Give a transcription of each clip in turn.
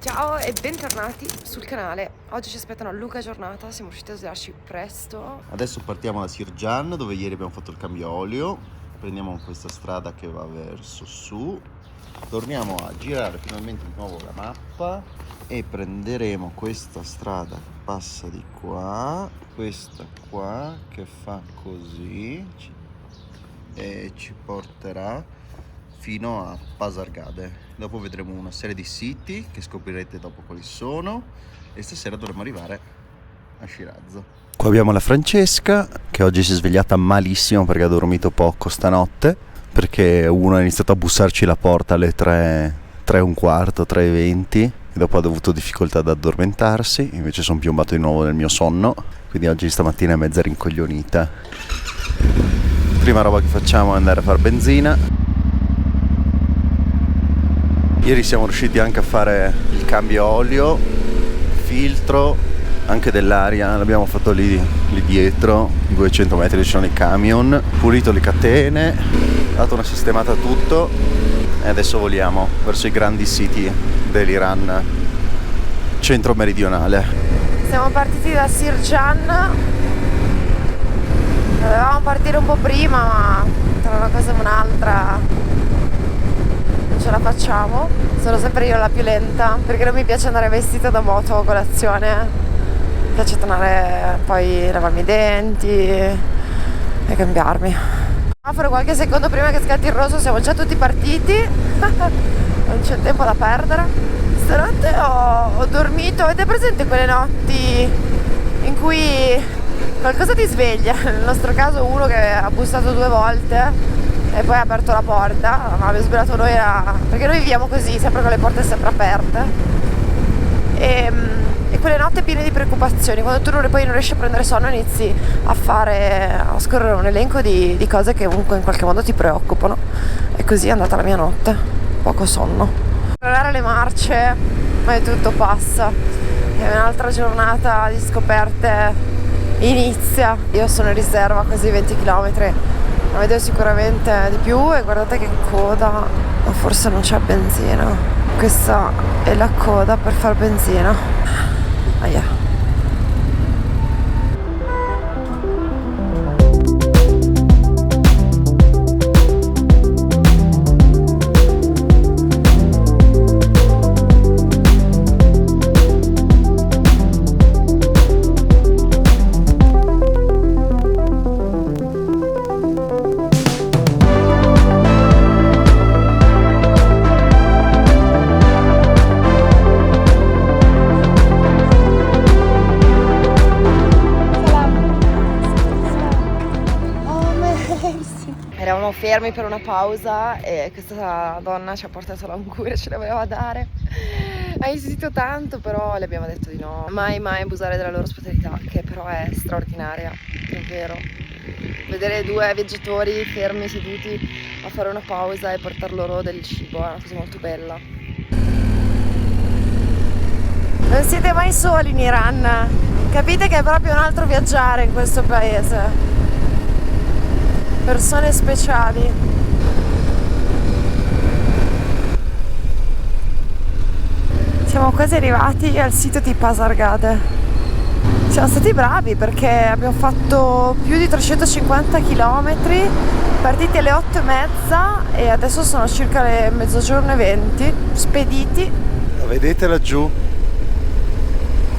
Ciao e bentornati sul canale. Oggi ci aspetta una lunga giornata, siamo riusciti a svegliarci presto. Adesso partiamo da Sirjan, dove ieri abbiamo fatto il cambio olio. Prendiamo questa strada che va verso su. Torniamo a girare finalmente di nuovo la mappa e prenderemo questa strada che passa di qua, questa qua che fa così e ci porterà fino a Pasargade. Dopo vedremo una serie di siti che scoprirete dopo quali sono e stasera dovremo arrivare a Shiraz. Qua abbiamo la Francesca che oggi si è svegliata malissimo perché ha dormito poco stanotte, perché uno ha iniziato a bussarci la porta alle 3 e un quarto, 3:20 e dopo ha avuto difficoltà ad addormentarsi. Invece sono piombato di nuovo nel mio sonno, quindi oggi stamattina è mezza rincoglionita. Prima roba che facciamo è andare a fare benzina. Ieri siamo riusciti anche a fare il cambio olio, filtro, anche dell'aria, l'abbiamo fatto lì dietro, 200 metri ci sono i camion, pulito le catene, dato una sistemata a tutto e adesso voliamo verso i grandi siti dell'Iran centro-meridionale. Siamo partiti da Sirjan, dovevamo partire un po' prima ma tra una cosa e un'altra non ce la facciamo. Sono sempre io la più lenta perché non mi piace andare vestita da moto a colazione, mi piace tornare, poi lavarmi i denti e cambiarmi. Per qualche secondo prima che scatti il rosso siamo già tutti partiti. Non c'è tempo da perdere. Stanotte ho dormito, avete presente quelle notti in cui qualcosa ti sveglia? Nel nostro caso uno che ha bussato 2 volte e poi ha aperto la porta, ma abbiamo svegliato noi perché noi viviamo così, sempre con le porte sempre aperte. E quelle notte piene di preoccupazioni, quando tu poi non riesci a prendere sonno inizi a scorrere un elenco di cose che comunque in qualche modo ti preoccupano. E così è andata la mia notte, poco sonno. Guardare le marce, ma tutto passa e un'altra giornata di scoperte inizia. Io sono in riserva quasi 20 km, ne vedo sicuramente di più e guardate che coda, ma forse non c'è benzina. Questa è la coda per far benzina. Ahia. Eravamo fermi per una pausa e questa donna ci ha portato l'anguria, ce l'aveva dare. Ha insistito tanto, però le abbiamo detto di no. Mai abusare della loro ospitalità, che però è straordinaria, davvero. Vedere 2 viaggiatori fermi, seduti a fare una pausa e portar loro del cibo è una cosa molto bella. Non siete mai soli in Iran, capite che è proprio un altro viaggiare in questo paese. Persone speciali. Siamo quasi arrivati al sito di Pasargade. Siamo stati bravi perché abbiamo fatto più di 350 km, partiti alle 8:30 e adesso sono circa le 12:20, spediti. La vedete laggiù?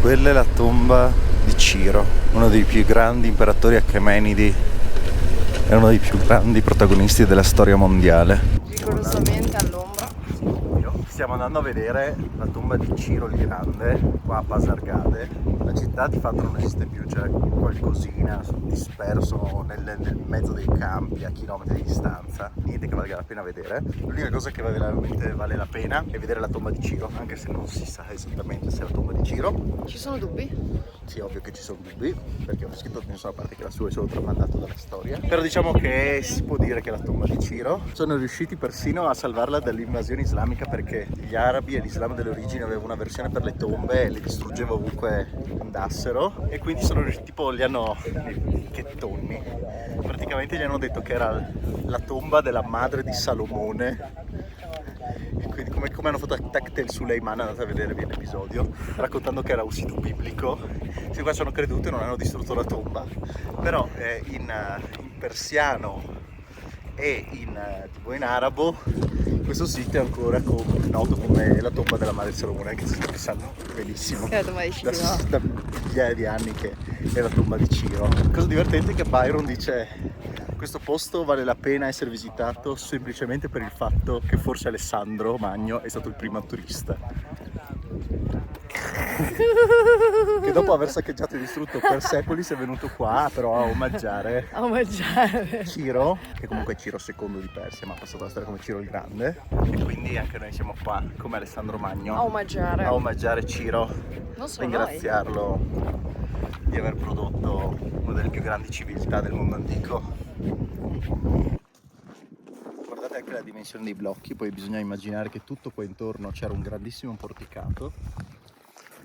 Quella è la tomba di Ciro, uno dei più grandi imperatori achemenidi. È uno dei più grandi protagonisti della storia mondiale. Rigorosamente all'ombra. Stiamo andando a vedere la tomba di Ciro il Grande, qua a Pasargade. La città di fatto non esiste più, c'è qualcosina disperso nel mezzo dei campi a chilometri di distanza. Niente che valga la pena vedere. L'unica cosa che veramente vale la pena è vedere la tomba di Ciro, anche se non si sa esattamente se è la tomba di Ciro. Ci sono dubbi? Sì, ovvio che ci sono dubbi, perché ho scritto da nessuna parte che la sua è solo tramandato dalla storia. Però diciamo che si può dire che è la tomba di Ciro. Sono riusciti persino a salvarla dall'invasione islamica perché gli arabi e l'Islam delle origini avevano una versione per le tombe e le distruggeva ovunque andassero. E quindi sono riusciti, tipo, li hanno... che tonni. Praticamente gli hanno detto che era la tomba della madre di Salomone. quindi come hanno fatto a Tactel Suleiman, andate a vedere bene l'episodio, raccontando che era un sito biblico. Se qua ci hanno creduto e non hanno distrutto la tomba, però in persiano e tipo in arabo questo sito è ancora noto come la tomba della madre Salomone, che si sanno benissimo Che è la tomba di Ciro. da migliaia di anni che è la tomba di Ciro. Cosa divertente è che Byron dice: questo posto vale la pena essere visitato semplicemente per il fatto che forse Alessandro Magno è stato il primo turista. Che dopo aver saccheggiato e distrutto per secoli si è venuto qua però a omaggiare Ciro, che comunque è Ciro II di Persia, ma ha passato la storia come Ciro il Grande, e quindi anche noi siamo qua come Alessandro Magno A omaggiare Ciro, non solo ringraziarlo di aver prodotto una delle più grandi civiltà del mondo antico. Guardate anche la dimensione dei blocchi, poi bisogna immaginare che tutto qua intorno c'era un grandissimo porticato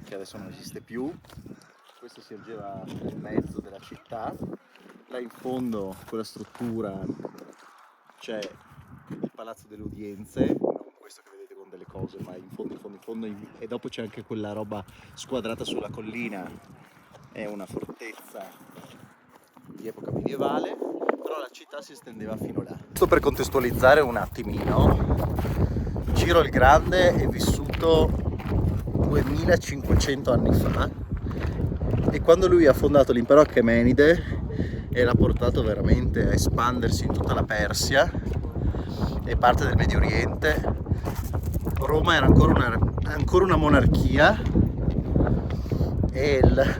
che adesso non esiste più. Questo si ergeva nel mezzo della città. Là in fondo quella struttura c'è il palazzo delle udienze, non questo che vedete con delle cose, ma in fondo, e dopo c'è anche quella roba squadrata sulla collina, è una fortezza di epoca medievale, però la città si estendeva fino là. Giusto per contestualizzare un attimino, Ciro il Grande è vissuto 2500 anni fa, e quando lui ha fondato l'impero Achemenide e l'ha portato veramente a espandersi in tutta la Persia e parte del Medio Oriente, Roma era ancora una monarchia e il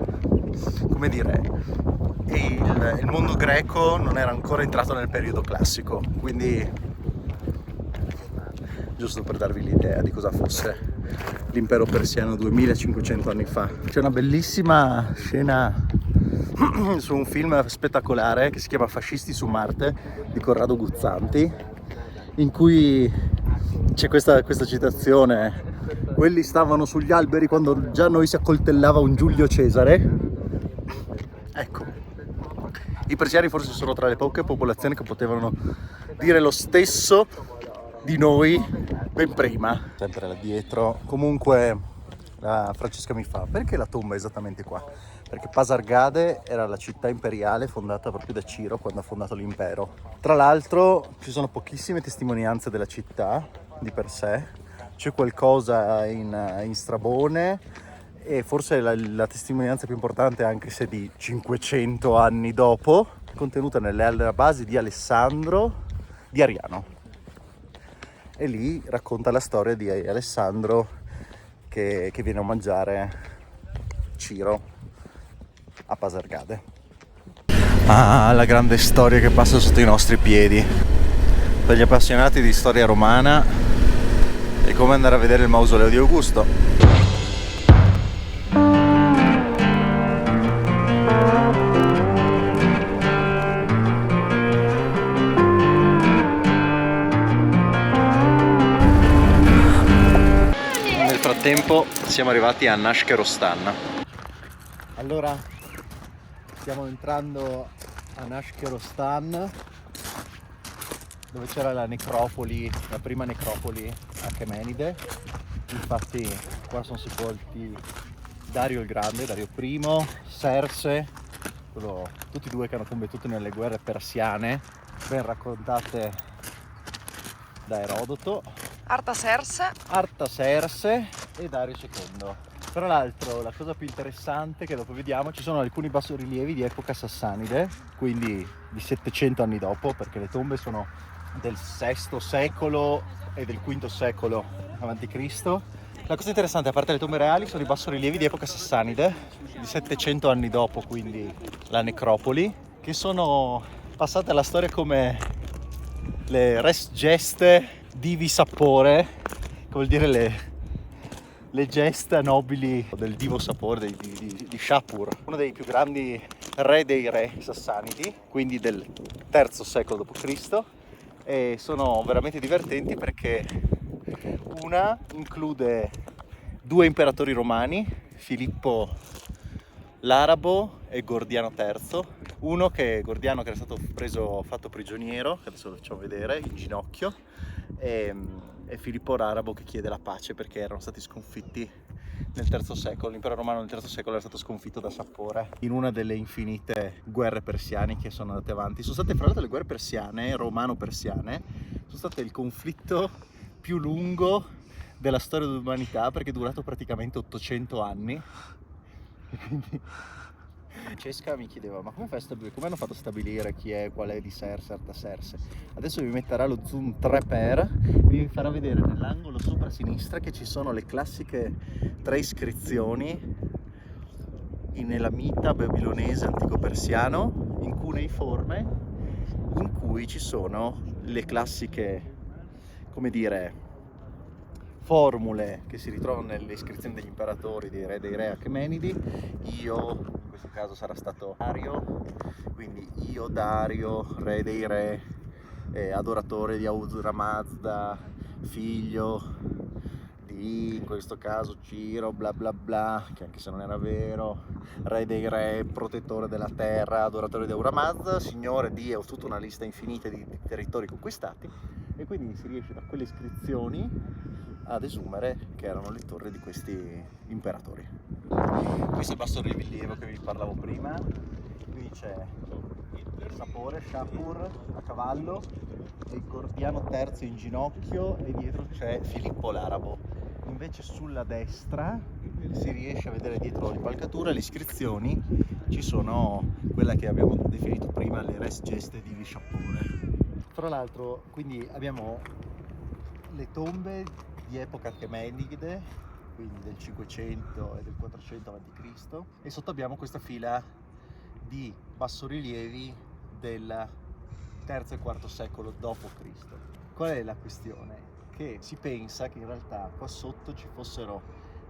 mondo greco non era ancora entrato nel periodo classico, quindi giusto per darvi l'idea di cosa fosse l'impero persiano 2500 anni fa. C'è una bellissima scena su un film spettacolare che si chiama Fascisti su Marte di Corrado Guzzanti, in cui c'è questa citazione: quelli stavano sugli alberi quando già noi si accoltellava un Giulio Cesare. Ecco, i persiani forse sono tra le poche popolazioni che potevano dire lo stesso di noi ben prima. Sempre là dietro. Comunque Francesca mi fa: perché la tomba è esattamente qua? Perché Pasargade era la città imperiale fondata proprio da Ciro quando ha fondato l'impero. Tra l'altro ci sono pochissime testimonianze della città di per sé, c'è qualcosa in Strabone e forse la testimonianza più importante, anche se di 500 anni dopo, contenuta nelle basi di Alessandro di Ariano. E lì racconta la storia di Alessandro che viene a mangiare Ciro a Pasargade. Ah, la grande storia che passa sotto i nostri piedi. Per gli appassionati di storia romana è come andare a vedere il mausoleo di Augusto. Nel frattempo siamo arrivati a Nashkerostan. Allora stiamo entrando a Nashkerostan, dove c'era la necropoli, la prima necropoli Achemenide. Infatti qua sono sepolti Dario il Grande, Dario I, Serse, tutti e due che hanno combattuto nelle guerre persiane, ben raccontate da Erodoto. Artaserse e Dario II. Tra l'altro la cosa più interessante che dopo vediamo, ci sono alcuni bassorilievi di epoca sassanide, quindi di 700 anni dopo, perché le tombe sono del VI secolo e del V secolo a.C. La cosa interessante, a parte le tombe reali, sono i bassorilievi di epoca sassanide di 700 anni dopo, quindi la necropoli, che sono passate alla storia come le res geste divi sapore, che vuol dire le gesta nobili del divo sapore di Shapur, uno dei più grandi re dei re sassanidi, quindi del III secolo d.C. E sono veramente divertenti perché una include due imperatori romani, Filippo l'Arabo e Gordiano III. Uno che è Gordiano, che era stato fatto prigioniero, che adesso lo facciamo vedere, in ginocchio, e è Filippo l'Arabo che chiede la pace perché erano stati sconfitti nel III secolo. L'impero romano nel III secolo era stato sconfitto da Sapore in una delle infinite guerre persiane che sono andate avanti. Sono state, fra l'altro, le guerre persiane, romano-persiane, sono state il conflitto più lungo della storia dell'umanità perché è durato praticamente 800 anni. E quindi Francesca mi chiedeva: ma come hanno fatto a stabilire chi è, qual è di Serse, Artaserse? Adesso vi metterà lo zoom 3x, vi farà vedere nell'angolo sopra a sinistra che ci sono le classiche 3 iscrizioni in elamita babilonese antico persiano in cuneiforme, in cui ci sono le classiche, come dire, formule che si ritrovano nelle iscrizioni degli imperatori, dei re Achemenidi. Io, in questo caso sarà stato Dario, quindi io Dario, re dei re, adoratore di Ahura Mazda, figlio di, in questo caso, Ciro, bla bla bla, che anche se non era vero, re dei re, protettore della terra, adoratore di Ahura Mazda, signore di, ho tutta una lista infinita di territori conquistati, e quindi si riesce da quelle iscrizioni ad esumere che erano le torri di questi imperatori. Questo è il basso rilievo che vi parlavo prima. Qui c'è Sapore, Shapur a cavallo e il Gordiano III in ginocchio, e dietro c'è Filippo l'Arabo. Invece sulla destra si riesce a vedere, dietro l'impalcatura, le iscrizioni. Ci sono quella che abbiamo definito prima le res geste di Shapur. Tra l'altro, quindi abbiamo le tombe di epoca Achemenide, quindi del 500 e del 400 a.C., e sotto abbiamo questa fila di bassorilievi del III e IV secolo d.C. Qual è la questione? Che si pensa che in realtà qua sotto ci fossero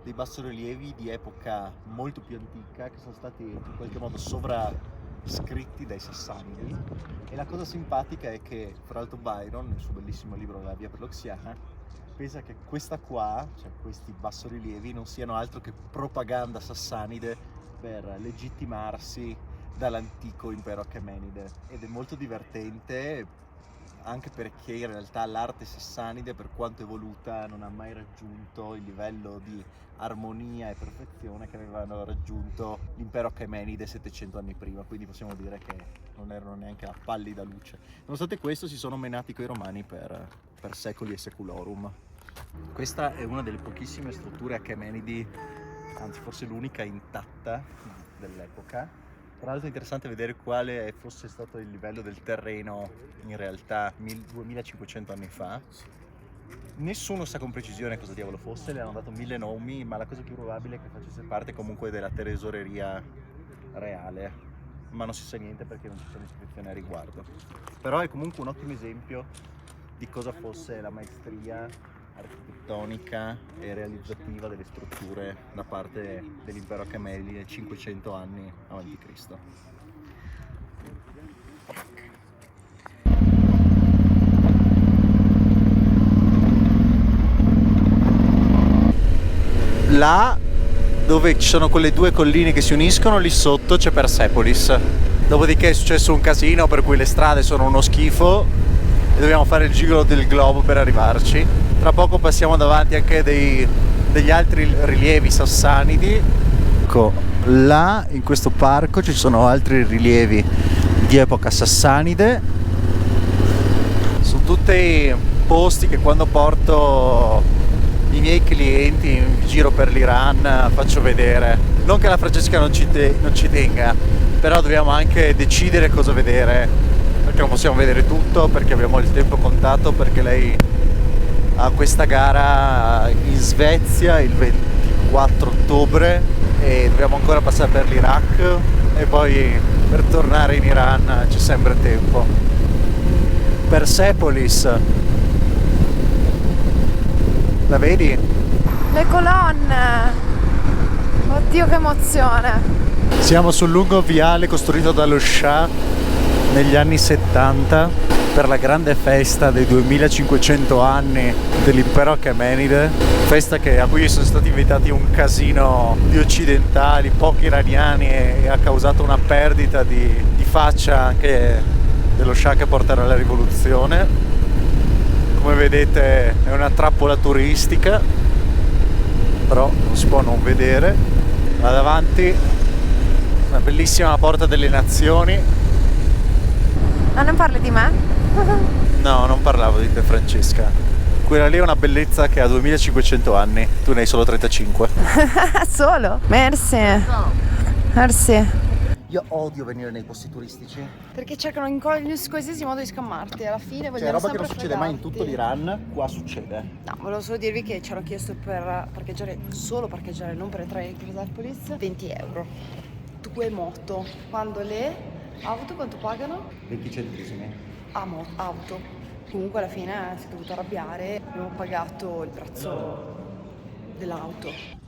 dei bassorilievi di epoca molto più antica che sono stati in qualche modo sovrascritti dai Sassanidi, e la cosa simpatica è che, fra l'altro, Byron nel suo bellissimo libro La via peloxiana pensa che questa qua, cioè questi bassorilievi, non siano altro che propaganda sassanide per legittimarsi dall'antico impero Achemenide, ed è molto divertente anche perché in realtà l'arte sassanide, per quanto evoluta, non ha mai raggiunto il livello di armonia e perfezione che avevano raggiunto l'impero Achemenide 700 anni prima, quindi possiamo dire che non erano neanche a pallida luce. Nonostante questo si sono menati coi romani per secoli e seculorum. Questa è una delle pochissime strutture Achemenidi, anzi forse l'unica intatta dell'epoca. Tra l'altro è interessante vedere quale fosse stato il livello del terreno in realtà 2500 anni fa. Nessuno sa con precisione cosa diavolo fosse, le hanno dato 1000 nomi, ma la cosa più probabile è che facesse parte comunque della tesoreria reale, ma non si sa niente perché non ci sono iscrizioni a riguardo. Però è comunque un ottimo esempio di cosa fosse la maestria architettonica e realizzativa delle strutture da parte dell'impero Achemenide nel 500 anni a.C. Là dove ci sono quelle 2 colline che si uniscono, lì sotto c'è Persepolis. Dopodiché è successo un casino per cui le strade sono uno schifo e dobbiamo fare il giro del globo per arrivarci. Tra poco passiamo davanti anche degli altri rilievi sassanidi. Ecco, là in questo parco ci sono altri rilievi di epoca sassanide. Sono tutti posti che quando porto i miei clienti in giro per l'Iran faccio vedere. Non che la Francesca non ci tenga, però dobbiamo anche decidere cosa vedere, perché non possiamo vedere tutto, perché abbiamo il tempo contato, perché lei ha questa gara in Svezia il 24 ottobre e dobbiamo ancora passare per l'Iraq e poi per tornare in Iran c'è sempre tempo. Persepolis, la vedi? Le colonne! Oddio che emozione! Siamo sul lungo viale costruito dallo Shah negli anni 70 per la grande festa dei 2500 anni dell'impero Achemenide, festa a cui sono stati invitati un casino di occidentali, pochi iraniani, e ha causato una perdita di faccia anche dello Shah che porterà alla rivoluzione. Come vedete è una trappola turistica, però non si può non vedere. Là davanti una bellissima Porta delle Nazioni. Ah, non parli di me? No, non parlavo di te, Francesca. Quella lì è una bellezza che ha 2500 anni, tu ne hai solo 35. Solo? Merci. Merci. Io odio venire nei posti turistici. Perché cercano in qualsiasi modo di scammarti. Alla fine Cioè, vogliono roba che sempre non succede mai in fregarti. tutto l'Iran, qua succede. No, volevo solo dirvi che ci hanno chiesto per parcheggiare, solo parcheggiare, non per entrare in Persepolis, 20 euro. 2 moto. Quando le auto quanto pagano? 20 centesimi. Auto. Comunque alla fine si è dovuto arrabbiare, abbiamo pagato il prezzo dell'auto.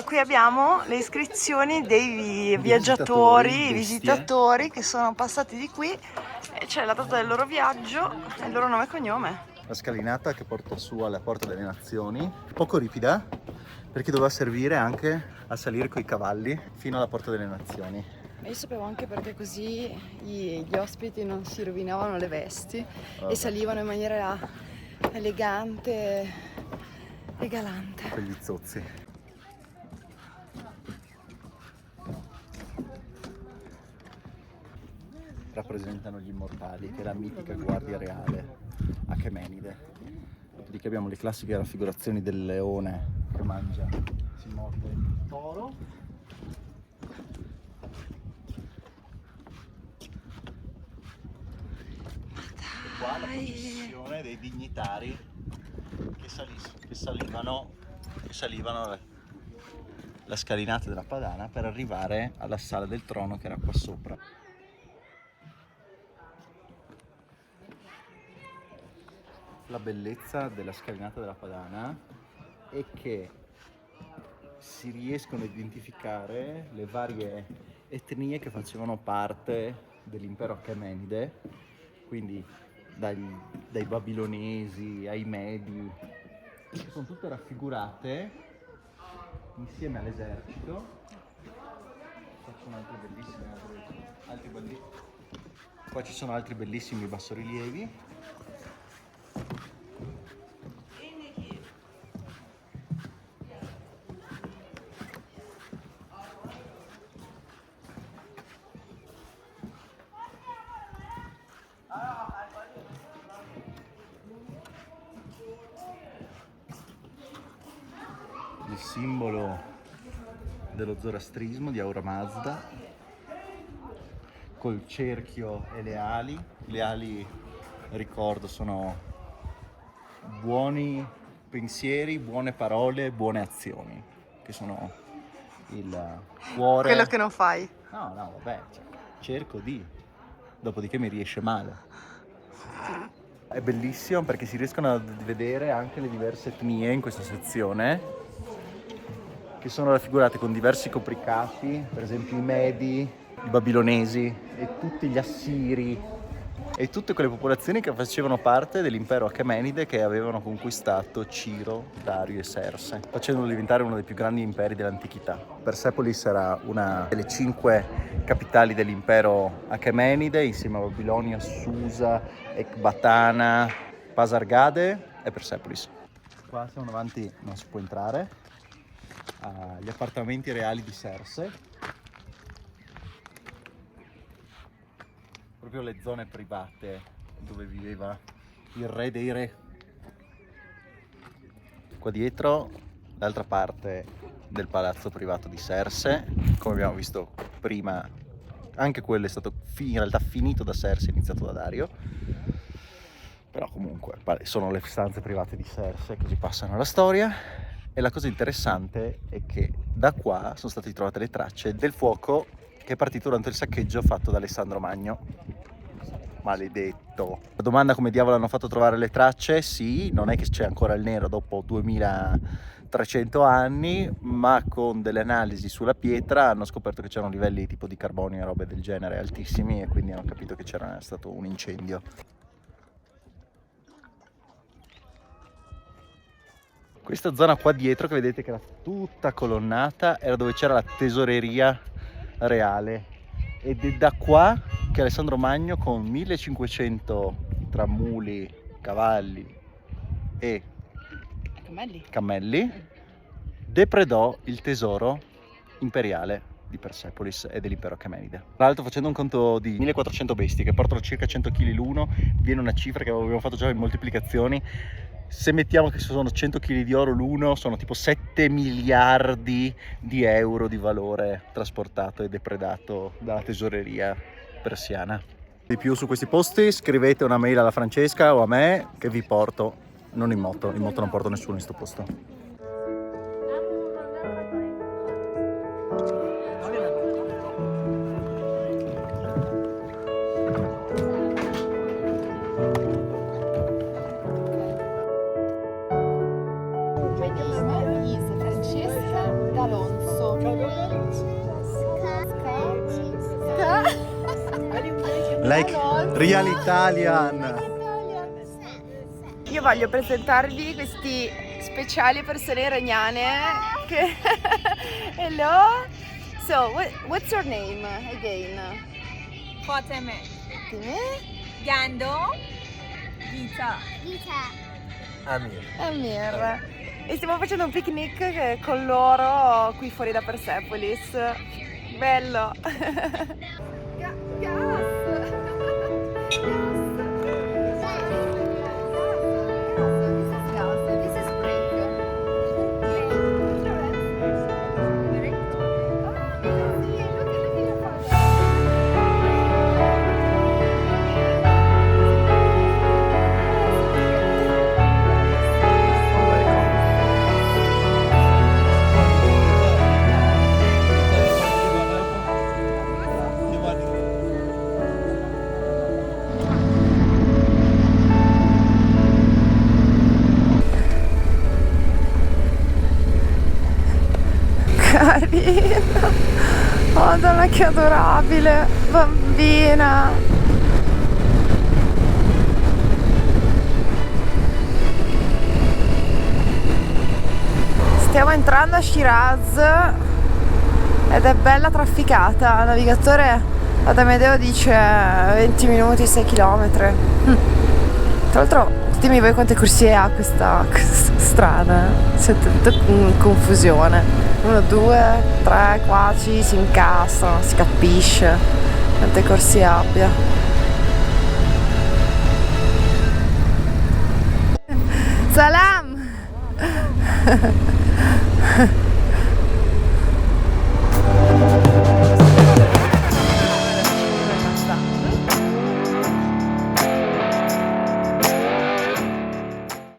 Qui abbiamo le iscrizioni dei viaggiatori, visitatori che sono passati di qui e c'è la data del loro viaggio e il loro nome e cognome. La scalinata che porta su alla Porta delle Nazioni, poco ripida, perché doveva servire anche a salire coi cavalli fino alla Porta delle Nazioni. E io sapevo anche perché così gli ospiti non si rovinavano le vesti e salivano in maniera elegante e galante. Per gli zozzi. Rappresentano gli immortali, che è la mitica guardia reale Achemenide. Dopodiché abbiamo le classiche raffigurazioni del leone che mangia, si morde il toro. E qua la processione dei dignitari che salivano la scalinata della Padana per arrivare alla sala del trono che era qua sopra. La bellezza della scalinata della Padana è che si riescono a identificare le varie etnie che facevano parte dell'impero Achemenide, quindi dai babilonesi ai medi, che sono tutte raffigurate insieme all'esercito. Qua ci sono altri bellissimi bassorilievi. Il simbolo dello zoroastrismo di Ahura Mazda, col cerchio e le ali. Le ali, ricordo, sono buoni pensieri, buone parole, buone azioni, che sono il cuore. Quello che non fai. No, vabbè, cerco di, dopodiché mi riesce male. È bellissimo perché si riescono a vedere anche le diverse etnie in questa sezione, che sono raffigurate con diversi copricati, per esempio i Medi, i Babilonesi e tutti gli Assiri e tutte quelle popolazioni che facevano parte dell'impero Achemenide, che avevano conquistato Ciro, Dario e Serse, facendolo diventare uno dei più grandi imperi dell'antichità. Persepolis era una delle 5 capitali dell'impero Achemenide, insieme a Babilonia, Susa, Ecbatana, Pasargade e Persepolis. Qua siamo davanti, non si può entrare, agli appartamenti reali di Serse. Proprio le zone private dove viveva il re dei re. Qua dietro l'altra parte del palazzo privato di Serse, come abbiamo visto prima, anche quello è stato in realtà finito da Serse, iniziato da Dario, però comunque sono le stanze private di Serse, così passano alla storia. E la cosa interessante è che da qua sono state trovate le tracce del fuoco che è partito durante il saccheggio fatto da Alessandro Magno. Maledetto. La domanda: come diavolo hanno fatto a trovare le tracce? Sì, non è che c'è ancora il nero dopo 2000 300 anni, ma con delle analisi sulla pietra hanno scoperto che c'erano livelli tipo di carbonio e robe del genere altissimi, e quindi hanno capito che c'era stato un incendio. Questa zona qua dietro, che vedete che era tutta colonnata, era dove c'era la tesoreria reale, ed è da qua che Alessandro Magno, con 1500 tra muli, cavalli e cammelli, depredò il tesoro imperiale di Persepolis e dell'impero Achemenide. Tra l'altro, facendo un conto di 1400 bestie che portano circa 100 kg l'uno, viene una cifra che abbiamo fatto già in moltiplicazioni. Se mettiamo che sono 100 kg di oro l'uno, sono tipo 7 miliardi di euro di valore trasportato e depredato dalla tesoreria persiana. Di più su questi posti, scrivete una mail alla Francesca o a me, che vi porto, non in moto non porto nessuno in sto posto. Francesca D'Alonso. Like real Italian. Io voglio presentarvi questi speciali persone iraniane che... Hello. So, what's your name again? فاطمه Fatima? گندم گیتا Amir. E stiamo facendo un picnic con loro qui fuori da Persepolis. Bello. Carina, Madonna, che adorabile bambina. Stiamo entrando a Shiraz ed è bella trafficata. Il navigatore ad Amedeo dice 20 minuti, 6 km. Tra l'altro, ditemi voi quante corsie ha questa strada. Siete in confusione. 1, 2, 3, qua si incastrano, si capisce quante corsie abbia. Salam!